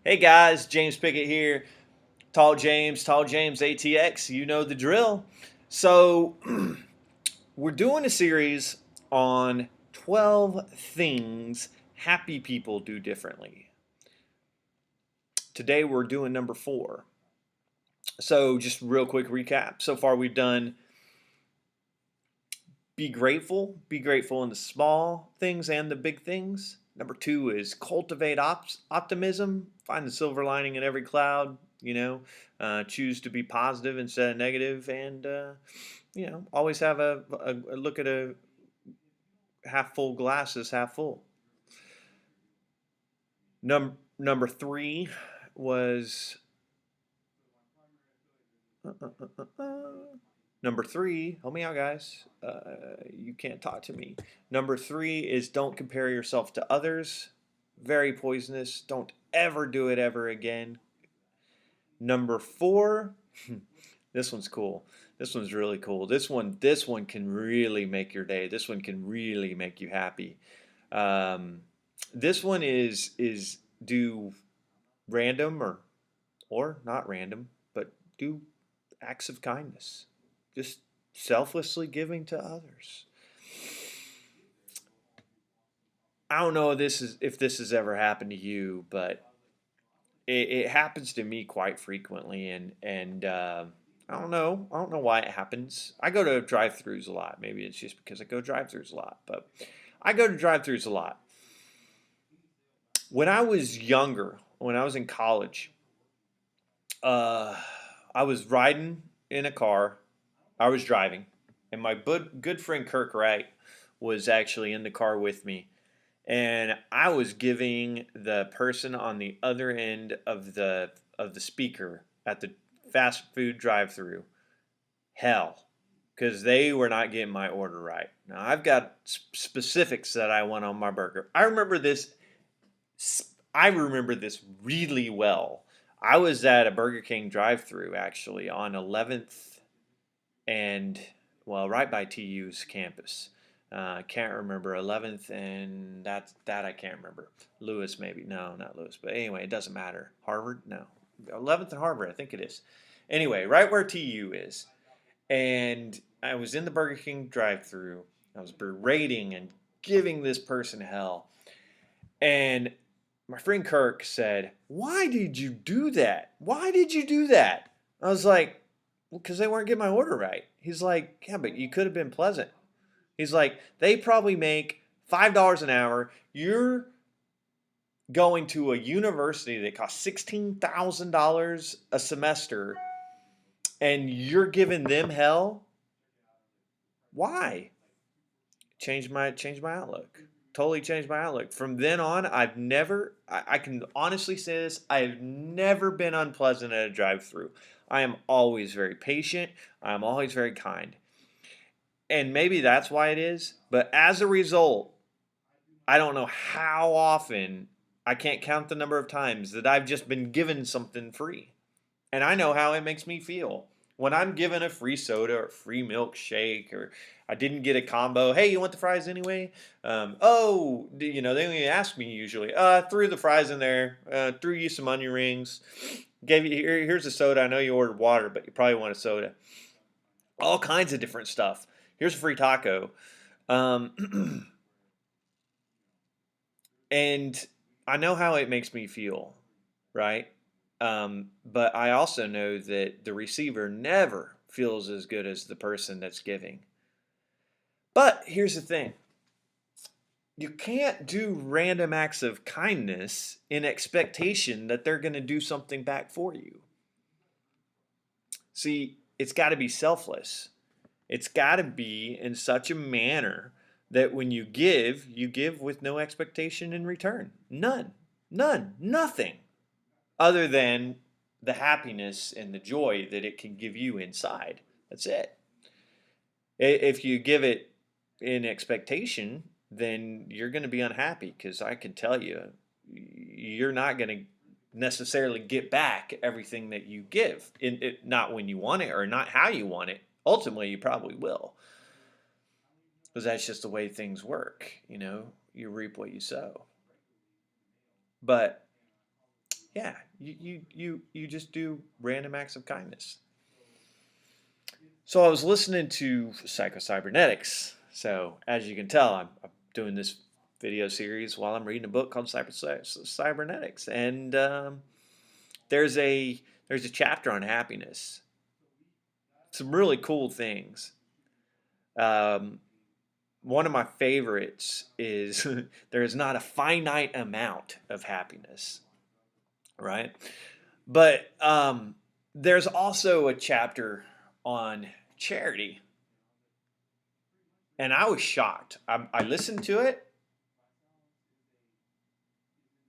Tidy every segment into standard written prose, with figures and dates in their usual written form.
Hey guys, James Pickett here. Tall James ATX. You know the drill. So, we're doing a series on 12 things happy people do differently. Today we're doing number 4. So, just real quick recap. So far, we've done be grateful in the small things and the big things. Number 2 is cultivate optimism, find the silver lining in every cloud. Choose to be positive instead of negative, and always have a look at a half full glass as half full. Number 3 was uh, uh, uh, uh, uh. Number 3, help me out, guys. You can't talk to me. Number 3 is don't compare yourself to others. Very poisonous. Don't ever do it ever again. Number 4, this one's cool. This one's really cool. This one can really make your day. This one can really make you happy. Um, this one is do random or not random, but do acts of kindness. Just selflessly giving to others. I don't know if this has ever happened to you, but it happens to me quite frequently, and I don't know why it happens. I go to drive-throughs a lot. Maybe it's just because I go drive-throughs a lot, but I go to drive-throughs a lot. When I was younger, when I was in college, uh, I was riding in a car. I was driving, and my good friend Kirk Wright was actually in the car with me, and I was giving the person on the other end of the speaker at the fast food drive-through hell because they were not getting my order right. Now I've got specifics that I want on my burger. I remember this really well. I was at a Burger King drive-through actually on 11th and well, right by TU's campus. Can't remember 11th and that I can't remember. Lewis maybe. No, not Lewis. But anyway, it doesn't matter. Harvard? No. 11th and Harvard, I think it is. Anyway, right where TU is. And I was in the Burger King drive-through. I was berating and giving this person hell. And my friend Kirk said, "Why did you do that? Why did you do that?" I was like, "Well, because they weren't getting my order right." He's like, "Yeah, but you could have been pleasant." He's like, "They probably make $5 an hour. You're going to a university that costs $16,000 a semester, and you're giving them hell. Why?" Changed my outlook. Totally changed my outlook. From then on, I can honestly say this, I've never been unpleasant at a drive-through. I am always very patient. I'm always very kind. And maybe that's why it is, but as a result, I don't know how often, I can't count the number of times that I've just been given something free. And I know how it makes me feel. When I'm given a free soda or free milkshake, or I didn't get a combo, hey, you want the fries anyway? They only ask me usually. Threw the fries in there, threw you some onion rings, gave you here's a soda. I know you ordered water, but you probably want a soda. All kinds of different stuff. Here's a free taco. Um, and I know how it makes me feel, right? But I also know that the receiver never feels as good as the person that's giving. But here's the thing, you can't do random acts of kindness in expectation that they're going to do something back for you. See, it's got to be selfless. It's got to be in such a manner that when you give with no expectation in return. None. None. Nothing. Other than the happiness and the joy that it can give you inside. That's it. If you give it in expectation, then you're going to be unhappy because I can tell you, you're not going to necessarily get back everything that you give. Not when you want it or not how you want it. Ultimately, you probably will because that's just the way things work. You reap what you sow. But Yeah, you just do random acts of kindness. So I was listening to Psycho-Cybernetics. So as you can tell, I'm doing this video series while I'm reading a book called Cybernetics, and there's a there's a chapter on happiness. Some really cool things. Um, One of my favorites is there is not a finite amount of happiness, right? But there's also a chapter on charity, and I was shocked. I listened to it,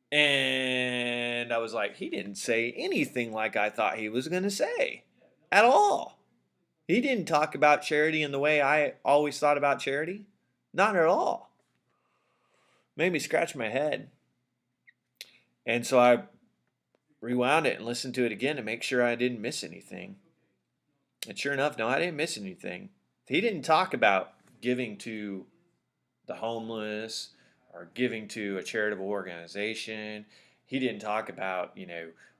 and I was like, he didn't say anything like I thought he was going to say at all. He didn't talk about charity in the way I always thought about charity. Not at all. Made me scratch my head. And so I rewound it and listened to it again to make sure I didn't miss anything. And sure enough, no, I didn't miss anything. He didn't talk about giving to the homeless or giving to a charitable organization. He didn't talk about,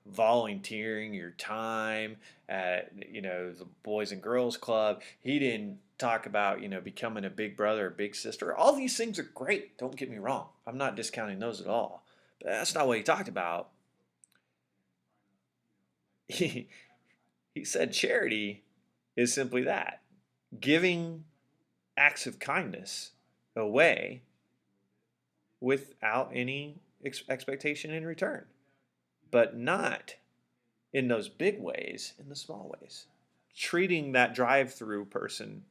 volunteering your time at, the Boys and Girls Club. He didn't talk about, becoming a big brother or big sister. All these things are great. Don't get me wrong. I'm not discounting those at all. But that's not what he talked about. He, he said charity is simply that, giving acts of kindness away without any expectation in return, but not in those big ways, in the small ways. Treating that drive-through person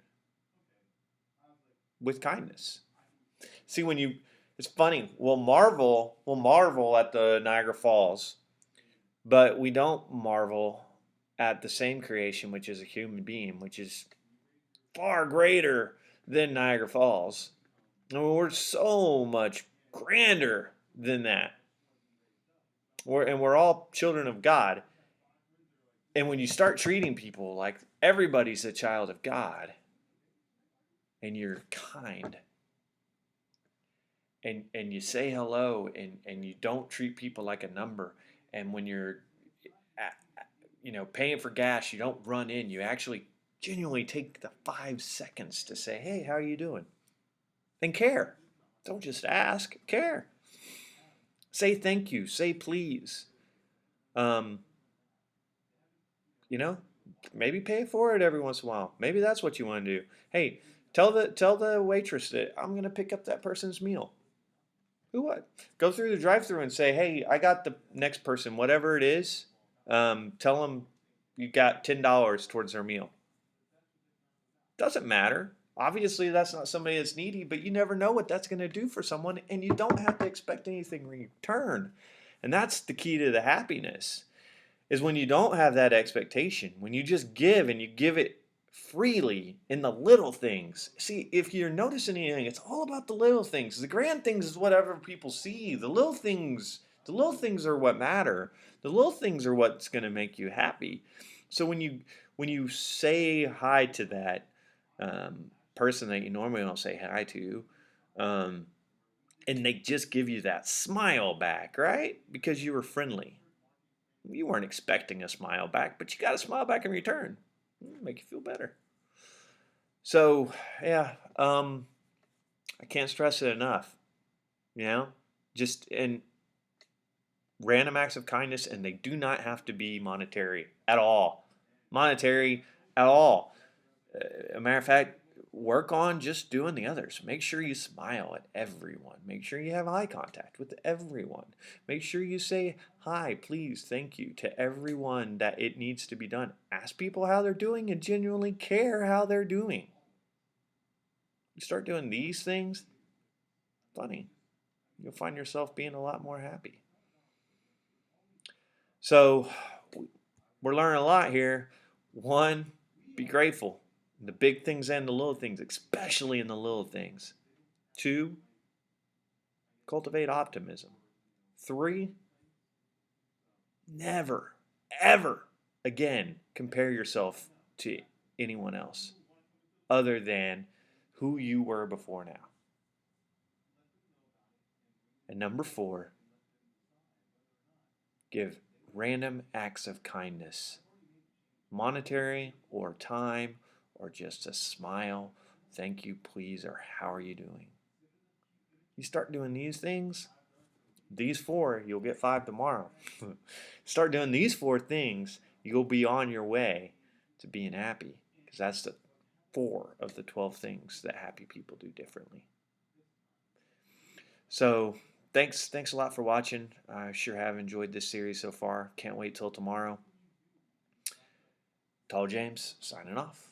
with kindness. See, it's funny. We'll marvel at the Niagara Falls, but we don't marvel at the same creation, which is a human being, which is far greater than Niagara Falls. I mean, we're so much grander than that. We're all children of God. And when you start treating people like everybody's a child of God, and you're kind, and you say hello, and you don't treat people like a number, and when you're paying for gas, you don't run in, you actually genuinely take the 5 seconds to say, hey, how are you doing? And care. Don't just ask, care. Say thank you, say please. Um, you know, maybe pay for it every once in a while. Maybe that's what you want to do. Hey, tell the waitress that I'm gonna pick up that person's meal. Who what? Go through the drive-through and say, hey, I got the next person, whatever it is. Tell them you got $10 towards their meal. Doesn't matter. Obviously, that's not somebody that's needy, but you never know what that's going to do for someone, and you don't have to expect anything in return. And that's the key to the happiness, is when you don't have that expectation, when you just give and you give it freely in the little things. See, if you're noticing anything, it's all about the little things. The grand things is whatever people see. The little things are what matter. The little things are what's going to make you happy. So when you say hi to that person that you normally don't say hi to, um, and they just give you that smile back, right? Because you were friendly. You weren't expecting a smile back, but you got a smile back in return. Make you feel better. So, yeah, I can't stress it enough. You know, just in random acts of kindness, and they do not have to be monetary at all. Monetary at all. A matter of fact, work on just doing the others. Make sure you smile at everyone. Make sure you have eye contact with everyone. Make sure you say hi, please, thank you to everyone that it needs to be done. Ask people how they're doing and genuinely care how they're doing. You start doing these things, funny, you'll find yourself being a lot more happy. So, we're learning a lot here. One, be grateful. The big things and the little things, especially in the little things. Two, cultivate optimism. Three, never, ever again compare yourself to anyone else other than who you were before now. And number four, Give random acts of kindness, monetary or time or just a smile, thank you, please, or how are you doing? You start doing these things, these four, you'll get five tomorrow. Start doing these four things, you'll be on your way to being happy, because that's the four of the 12 things that happy people do differently. So thanks a lot for watching. I sure have enjoyed this series so far. Can't wait till tomorrow. Tall James signing off.